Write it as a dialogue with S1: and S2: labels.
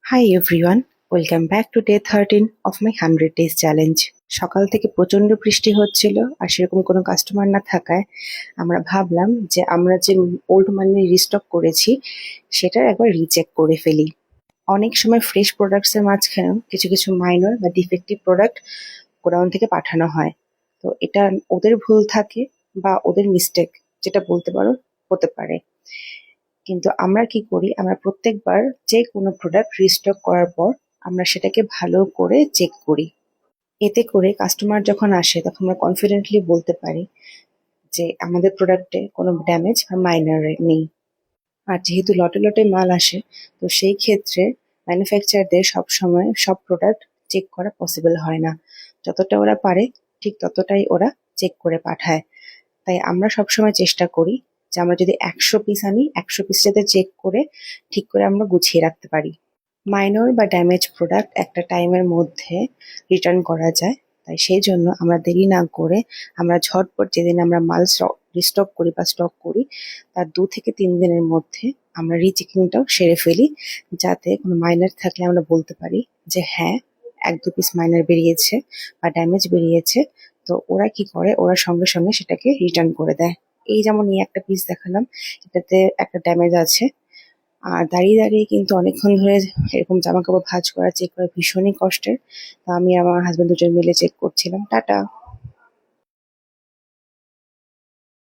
S1: Hi everyone, welcome back to day 13 of my 100 days challenge. সকাল থেকে প্রচণ্ড বৃষ্টি হচ্ছিল আর সেরকম কোনো কাস্টমার না থাকায় আমরা ভাবলাম যে আমরা যে ওল্ড মানি রিস্টক করেছি সেটার একবার রিচেক করে ফেলি। অনেক সময় ফ্রেশ প্রোডাক্টসের মাঝখানেও কিছু কিছু মাইনর বা ডিফেক্টিভ প্রোডাক্ট গোডাউন থেকে পাঠানো হয়। তো এটা ওদের ভুল থাকে বা ওদের মিস্টেক, যেটা বলতে পারো হতে পারে। কিন্তু আমরা কি করি, আমরা প্রত্যেকবার যে কোনো প্রোডাক্ট রিস্টক করার পর আমরা সেটাকে ভালো করে চেক করি। এতে করে কাস্টমার যখন আসে তখন আমরা কনফিডেন্টলি বলতে পারি যে আমাদের প্রোডাক্টে কোনো ড্যামেজ বা মাইনার নেই। আর যেহেতু লটে লটে মাল আসে, তো সেই ক্ষেত্রে ম্যানুফ্যাকচারদের সবসময় সব প্রোডাক্ট চেক করা পসিবল হয় না। যতটা ওরা পারে ঠিক ততটাই ওরা চেক করে পাঠায়। তাই আমরা সবসময় চেষ্টা করি যে আমরা যদি 100 পিস আনি, 100 পিস যাতে চেক করে ঠিক করে আমরা গুছিয়ে রাখতে পারি। মাইনর বা ড্যামেজ প্রোডাক্ট একটা টাইমের মধ্যে রিটার্ন করা যায়। তাই সেই জন্য আমরা দেরি না করে আমরা ঝটপট যেদিন আমরা মাল রিস্টক করি বা স্টক করি তার 2 থেকে 3 দিনের মধ্যে আমরা রিচেকিংটাও সেরে ফেলি, যাতে কোনো মাইনার থাকলে আমরা বলতে পারি যে হ্যাঁ, 1-2 পিস মাইনার বেরিয়েছে বা ড্যামেজ বেরিয়েছে। তো ওরা কি করে, ওরা সঙ্গে সঙ্গে সেটাকে রিটার্ন করে দেয়। এই যেমন এই একটা পিস দেখালাম, এটাতে একটা ড্যামেজ আছে। আর দাঁড়িয়ে দাঁড়িয়ে কিন্তু অনেকক্ষণ ধরে এরকম জামা কাপড় ভাঁজ করা চেক করা ভীষণই কষ্টের। তো আমি আর আমার হাজবেন্ড দুজন মিলে চেক করছিলাম। টাটা।